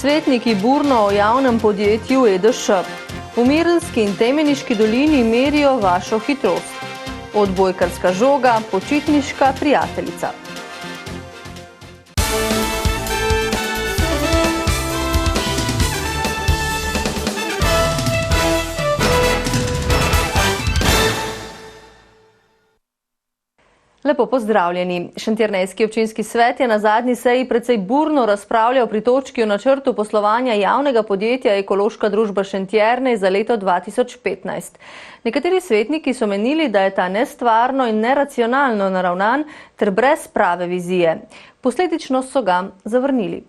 Svetniki burno o javnem podjetju EDŠ. V Mirnski in Temeniški dolini merijo vašo hitrost. Odbojkarska žoga, počitniška prijateljica. Lepo pozdravljeni. Šentjernejski občinski svet je na zadnji seji precej burno razpravljal pri točki o načrtu poslovanja javnega podjetja Ekološka družba Šentjernej za leto 2015. Nekateri svetniki so menili, da je ta nestvarno in neracionalno naravnan ter brez prave vizije. Posledično so ga zavrnili.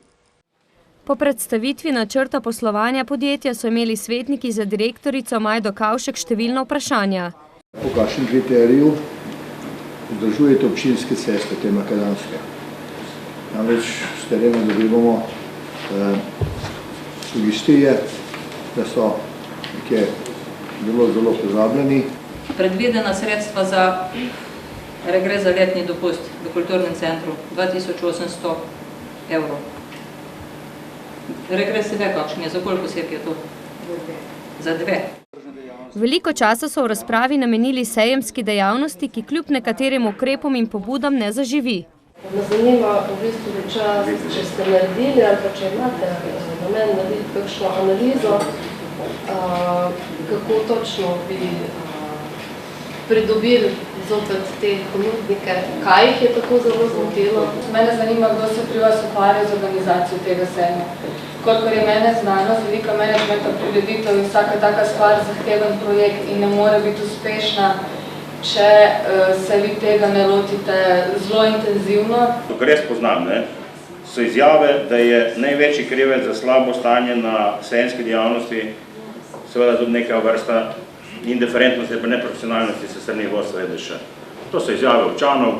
Po predstavitvi načrta poslovanja podjetja so imeli svetniki za direktorico Majdo Kavšek številna vprašanja. Po kakšnem kriteriju vzdržujete občinske ceste, te makadamske? Namreč s terena dobivamo sugestije, da so nekje zelo pozabljeni. Predvidena sredstva za regres za letni dopust v kulturnem centru 2800 evrov. Regres se ve kakšen je, za koliko oseb je to? Za 2. Veliko časa so v razpravi namenili sejemski dejavnosti, ki kljub nekaterim ukrepom in pobudam ne zaživi. Me zanima v bistvu čas, če ste naredili ali pa če imate namen narediti kakšno analizo, kako točno bi pridobili zopet te ponudnike, kaj jih je tako zelo zmotilo. Mene zanima, kdo se pri vas ukvarja z organizacijo tega sejma. Kolikor je mene znano, z velika menedžmenta prireditev in vsaka taka stvar zahteven projekt in ne more biti uspešna, če se vi tega ne lotite zelo intenzivno. Kar jaz poznam, so izjave, da je največji krivec za slabo stanje na sejemski dejavnosti seveda tudi neka vrsta indiferentnosti in neprofesionalnosti s strani vodstva EDŠ. To so izjave občanov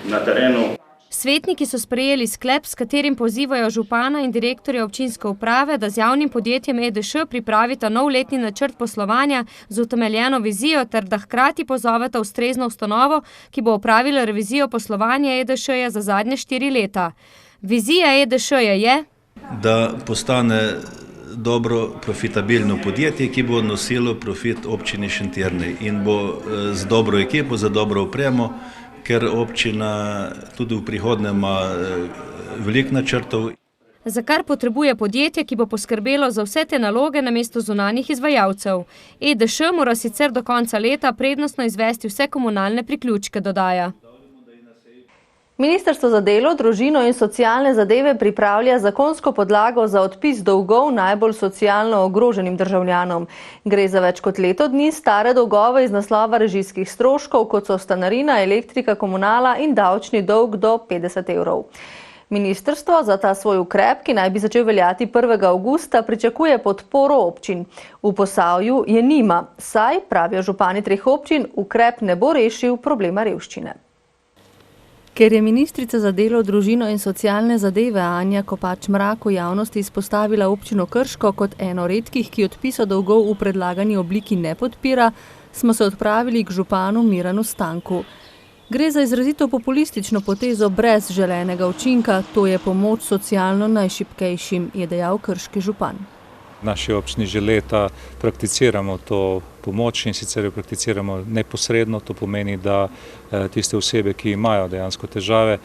na terenu. Svetniki so sprejeli sklep, s katerim pozivajo župana in direktorja občinske uprave, da z javnim podjetjem EDŠ pripravita nov letni načrt poslovanja z utemeljeno vizijo ter da hkrati pozoveta ustrezno ustanovo, ki bo opravila revizijo poslovanja EDŠ-ja za zadnje 4 leta. Vizija EDŠ-ja je, da postane dobro profitabilno podjetje, ki bo nosilo profit občini Šentjernej in bo z dobro ekipo, za dobro opremo, ker občina tudi v prihodnje ima veliko načrtov. Za kar potrebuje podjetje, ki bo poskrbelo za vse te naloge namesto zunanjih izvajalcev. EDŠ mora sicer do konca leta prednostno izvesti vse komunalne priključke, dodaja. Ministrstvo za delo, družino in socialne zadeve pripravlja zakonsko podlago za odpis dolgov najbolj socialno ogroženim državljanom. Gre za več kot leto dni stare dolgove iz naslova režijskih stroškov, kot so stanarina, elektrika, komunala in davčni dolg do 50 evrov. Ministrstvo za ta svoj ukrep, ki naj bi začel veljati 1. avgusta, pričakuje podporo občin. V Posavju je nima, saj, pravijo župani 3 občin, ukrep ne bo rešil problema revščine. Ker je ministrica za delo, družino in socialne zadeve Anja Kopač Mrak v javnosti izpostavila občino Krško kot eno redkih, ki odpisa dolgov v predlagani obliki ne podpira, smo se odpravili k županu Miranu Stanku. Gre za izrazito populistično potezo brez želenega učinka, to je pomoč socialno najšibkejšim, je dejal krški župan. V naši občini že leta prakticiramo to pomoč in sicer jo prakticiramo neposredno, to pomeni, da tiste osebe, ki imajo dejansko težave,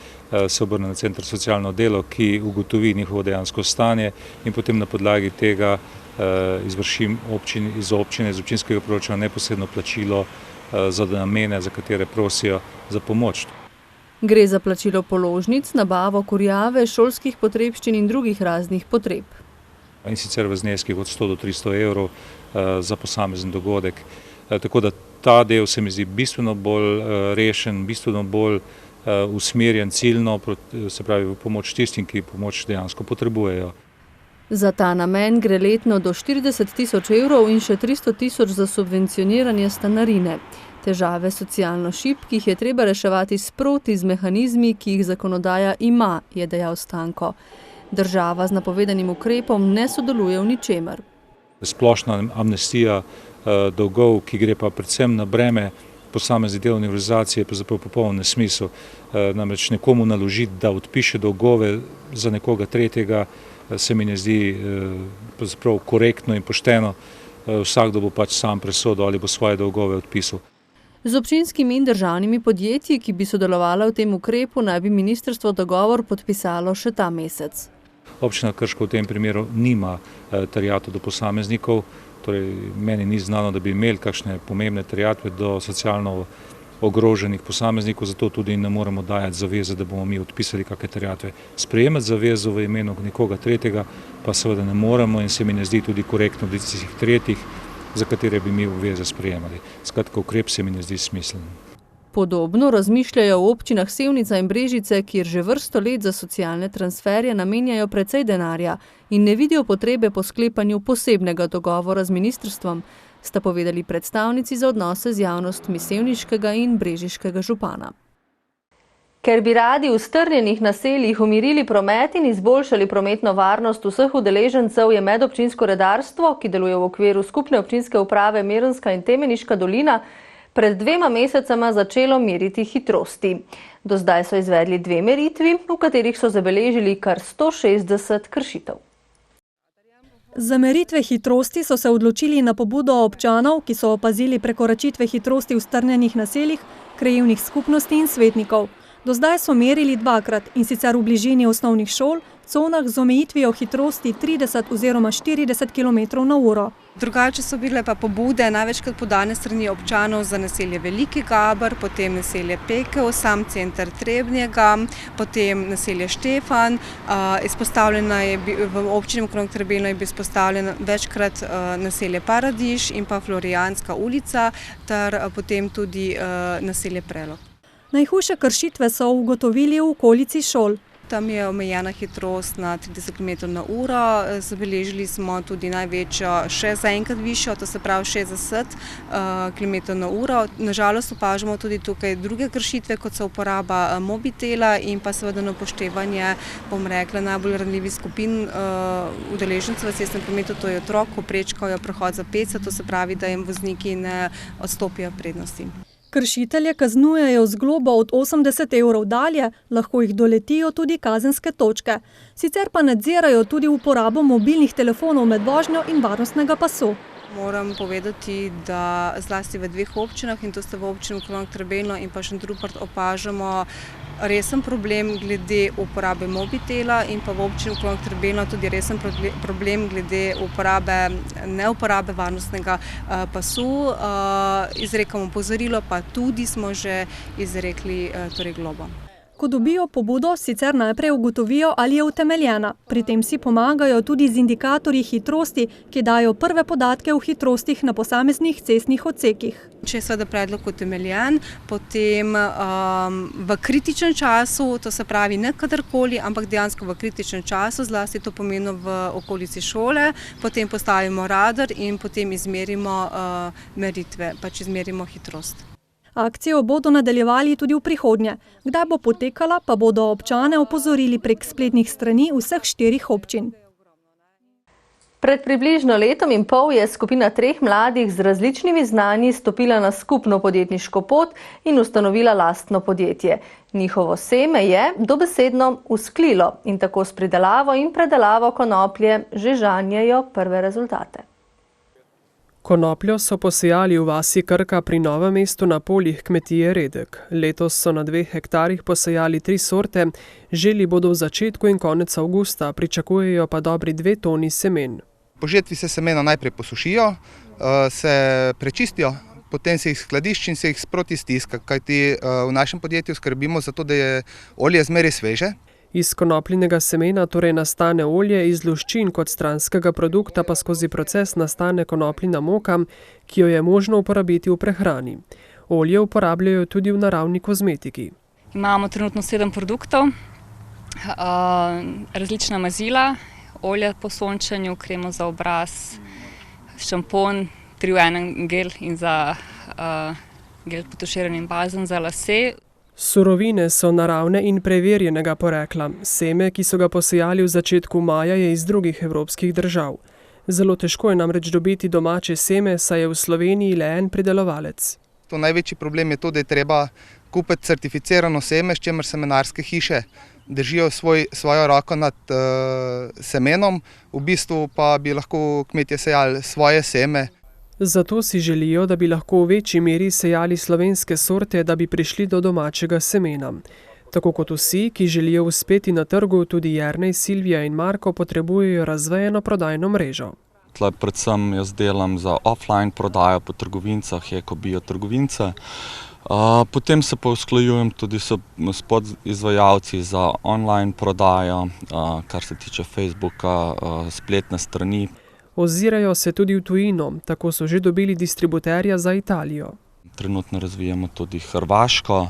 se obrne na center socialno delo, ki ugotovi njihovo dejansko stanje in potem na podlagi tega izvršim iz občinskega proračuna neposredno plačilo za namene, za katere prosijo za pomoč. Gre za plačilo položnic, nabavo kurjave, šolskih potrebščin in drugih raznih potreb. In sicer v zneskih od 100 do 300 evrov za posamezen dogodek. Tako da ta del se mi zdi bistveno bolj rešen, bistveno bolj usmerjen ciljno, se pravi v pomoč tistim, ki pomoč dejansko potrebujejo. Za ta namen gre letno do 40 tisoč evrov in še 300 tisoč za subvencioniranje stanarine. Težave socialno šibkih je treba reševati sproti z mehanizmi, ki jih zakonodaja ima, je dejal Stanko. Država z napovedanim ukrepom ne sodeluje v ničemer. Splošna amnestija dolgov, ki gre pa predvsem na breme posamezni delovni organizaciji je pravzaprav popoln nesmisel. Namreč nekomu naložiti, da odpiše dolgove za nekoga tretjega, se mi ne zdi pravzaprav korektno in pošteno. Vsakdo bo pač sam presodil, ali bo svoje dolgove odpisal. Z občinskimi in državnimi podjetji, ki bi sodelovala v tem ukrepu, naj bi ministrstvo dogovor podpisalo še ta mesec. Občina Krško v tem primeru nima terjatev do posameznikov, torej meni ni znano, da bi imeli kakšne pomembne terjatve do socialno ogroženih posameznikov, zato tudi ne moremo dajati zaveze, da bomo mi odpisali kakšne terjatve. Sprejemati zavezo v imenu nekoga tretjega pa seveda ne moremo in se mi ne zdi tudi korektno od tistih tretjih, za katere bi mi obveze sprejemali. Skratka, ukrep se mi ne zdi smislen. Podobno razmišljajo v občinah Sevnica in Brežice, kjer že vrsto let za socialne transferje namenjajo precej denarja in ne vidijo potrebe po sklepanju posebnega dogovora z ministrstvom, sta povedali predstavnici za odnose z javnostmi sevniškega in brežiškega župana. Ker bi radi v strnjenih naseljih umirili promet in izboljšali prometno varnost vseh udeležencev, je medobčinsko redarstvo, ki deluje v okviru skupne občinske uprave Merenska in Temeniška dolina, pred 2 mesecema začelo meriti hitrosti. Do zdaj so izvedli 2 meritvi, v katerih so zabeležili kar 160 kršitev. Za meritve hitrosti so se odločili na pobudo občanov, ki so opazili prekoračitve hitrosti v strnjenih naseljih, krajevnih skupnosti in svetnikov. Do zdaj so merili 2-krat, in sicer v bližini osnovnih šol, conah z omejitvijo hitrosti 30 oziroma 40 km/h. Drugače so bile pa pobude največkrat podane strani občanov za naselje Veliki Gaber, potem naselje Pekel, sam center Trebnjega, potem naselje Štefan. Izpostavljena je v občini okrog Trebelno je bil izpostavljen večkrat naselje Paradiž in pa Florijanska ulica ter potem tudi naselje Prelog. Najhujše kršitve so ugotovili v okolici šol. Tam je omejena hitrost na 30 km/h, zabeležili smo tudi največjo, še zaenkrat višjo, to se pravi 60 km/h. Nažalost opažamo tudi tukaj druge kršitve, kot so uporaba mobitela in pa seveda upoštevanje, bom rekla, najbolj ranljivih skupin udeležencev v cestnem prometu, to je otrok, ko prečkajo prehod za pešce, to se pravi, da jim vozniki ne odstopijo prednosti. Kršitelje kaznujejo z globo od 80 € dalje, lahko jih doletijo tudi kazenske točke. Sicer pa nadzirajo tudi uporabo mobilnih telefonov med vožnjo in varnostnega pasu. Moram povedati, da zlasti v 2 občinah, in to sta v občini okrog Trebelno in pa Šentrupert, opažamo resen problem glede uporabe mobitela in pa v občini okrog Trebelno tudi resen problem glede neuporabe varnostnega pasu. Izrekamo opozorilo, pa tudi smo že izrekli globo. Ko dobijo pobudo, sicer najprej ugotovijo, ali je utemeljena. Pri tem si pomagajo tudi z indikatorji hitrosti, ki dajo prve podatke o hitrostih na posameznih cestnih odsekih. Če je seveda predlog utemeljen, potem v kritičnem času, to se pravi ne kadarkoli, ampak dejansko v kritičnem času, zlasti to pomeni v okolici šole, potem postavimo radar in potem izmerimo meritve, pač izmerimo hitrost. Akcijo bodo nadaljevali tudi v prihodnje. Kdaj bo potekala, pa bodo občane opozorili prek spletnih strani vseh 4 občin. Pred približno 1,5 leta je skupina 3 mladih z različnimi znanji stopila na skupno podjetniško pot in ustanovila lastno podjetje. Njihovo seme je dobesedno usklilo in tako s pridelavo in predelavo konoplje že žanjejo prve rezultate. Konopljo so posejali v vasi Krka pri Novem mestu na poljih kmetije Redek. Letos so na 2 hektarih posejali 3 sorte, želi bodo v začetku in konec avgusta, pričakujejo pa dobri 2 toni semen. Po žetvi se semena najprej posušijo, se prečistijo, potem se jih skladišči in se jih sproti stiska, kajti v našem podjetju skrbimo za to, da je olje zmeraj sveže. Iz konopljinega semena torej nastane olje, iz luščin kot stranskega produkta pa skozi proces nastane konopljina moka, ki jo je možno uporabiti v prehrani. Olje uporabljajo tudi v naravni kozmetiki. Imamo trenutno 7 produktov, različna mazila, olje po sončenju, kremo za obraz, šampon, 3 v 1 gel in za gel potuširan in bazen za lase. Surovine so naravne in preverjenega porekla. Seme, ki so ga posejali v začetku maja, je iz drugih evropskih držav. Zelo težko je namreč dobiti domače seme, saj je v Sloveniji le en pridelovalec. semenarstvu. Največji problem je to, da je treba kupiti certificirano seme, s čimer semenarske hiše držijo svojo roko nad semenom, v bistvu pa bi lahko kmetje sejali svoje seme. Zato si želijo, da bi lahko v večji meri sejali slovenske sorte, da bi prišli do domačega semena. Tako kot vsi, ki želijo uspeti na trgu, tudi Jernej, Silvija in Marko potrebujejo razvejeno prodajno mrežo. Tle predvsem jaz delam za offline prodajo po trgovincah, eko-bio trgovince. Potem se pa usklajujem tudi s podizvajalci za online prodajo, kar se tiče Facebooka, spletne strani. Ozirajo se tudi v tujino, tako so že dobili distributerja za Italijo. Trenutno razvijamo tudi Hrvaško,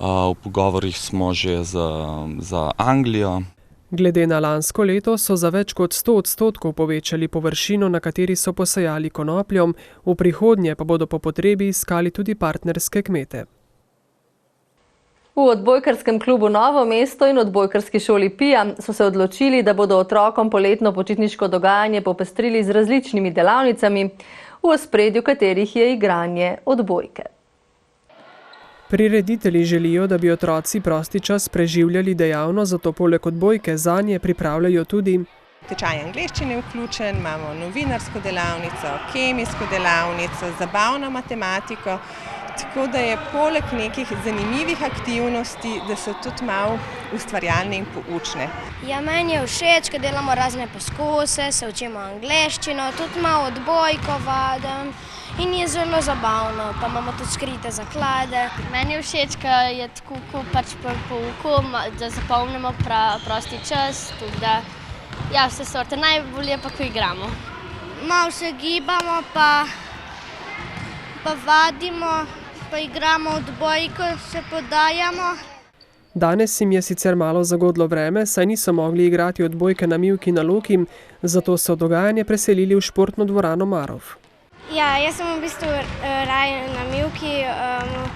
v pogovorih smo že za Anglijo. Glede na lansko leto so za več kot 100% povečali površino, na kateri so posejali konopljo, v prihodnje pa bodo po potrebi iskali tudi partnerske kmete. V odbojkarskem klubu Novo mesto in odbojkarski šoli Pija so se odločili, da bodo otrokom poletno počitniško dogajanje popestrili z različnimi delavnicami, v ospredju katerih je igranje odbojke. Prireditelji želijo, da bi otroci prosti čas preživljali dejavno, zato poleg odbojke zanje pripravljajo tudi tečaj angleščine vključen, imamo novinarsko delavnico, kemijsko delavnico, zabavno matematiko, tako da je poleg nekih zanimivih aktivnosti, da so tudi malo ustvarjalne in poučne. Ja, meni je všeč, ko delamo razne poskuse, se učimo angleščino, tudi malo odbojko vadim. In je zelo zabavno, pa imamo tudi skrite zaklade. Meni je všeč, ko je tako, ko pač po pouku, da zapolnimo prosti čas, tudi da vse sorte. Najbolj je pa, ko igramo. Malo se gibamo, pa vadimo, pa igramo odbojko, se podajamo. Danes jim je sicer malo zagodlo vreme, saj niso mogli igrati odbojke na mivki na Loki, zato so dogajanje preselili v športno dvorano Marof. Ja, jaz sem v bistvu raje na mivki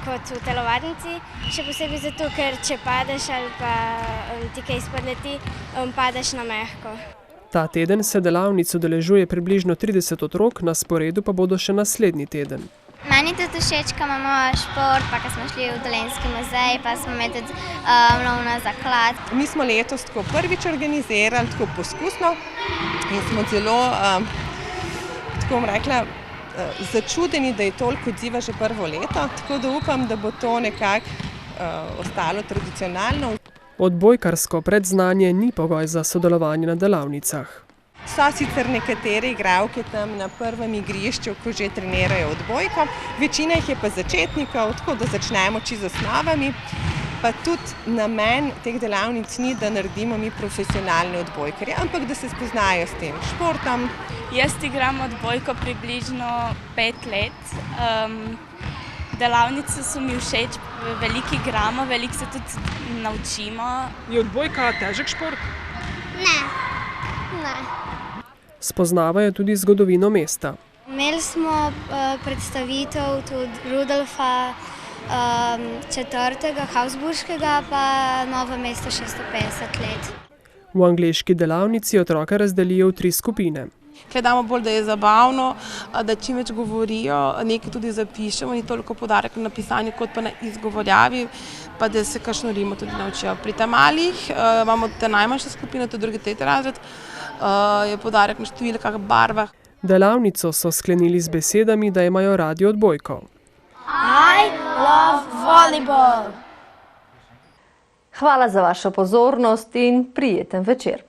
kot v telovadnici, še posebej zato, ker če padeš ali pa ti kaj spodleti, padeš na mehko. Ta teden se delavnic udeležuje približno 30 otrok, na sporedu pa bodo še naslednji teden. Meni tudi všeč, ko imamo šport, pa ko smo šli v Dolenjski muzej, pa smo imeli tudi lov na zaklad. Mi smo letos tako prvič organizirali, tako poskusno in smo zelo, tako bom rekla, začudeni, da je toliko odziva že prvo leto, tako da upam, da bo to nekako ostalo tradicionalno. Odbojkarsko predznanje ni pogoj za sodelovanje na delavnicah. So sicer nekatere igralke tam na prvem igrišču, ko že trenirajo odbojko, večina jih je pa začetnikov, tako da začnemo čisto z osnovami. Pa tudi namen teh delavnic ni, da naredimo mi profesionalne odbojkarje, ampak da se spoznajo s tem športom. Jaz igram odbojko približno 5 let. Delavnice so mi všeč, veliko igramo, veliko se tudi naučimo. Je odbojka težek šport? Ne. Spoznavajo tudi zgodovino mesta. Imeli smo predstavitev tudi Rudolfa IV. Habsburškega, pa Novo mesto 650 let. V angleški delavnici otroke razdelijo v 3 skupine. Gledamo bolj, da je zabavno, da čim več govorijo, nekaj tudi zapišemo, ni toliko poudarek na pisanju kot pa na izgovorjavi, pa da se kakšno rimo tudi naučijo. Pri malih imamo te najmanjše skupine, to je 2. 3. razred, je poudarek na številkah, barvah. Delavnico so sklenili z besedami, da imajo radi odbojko. I love volleyball. Hvala za vašo pozornost in prijeten večer.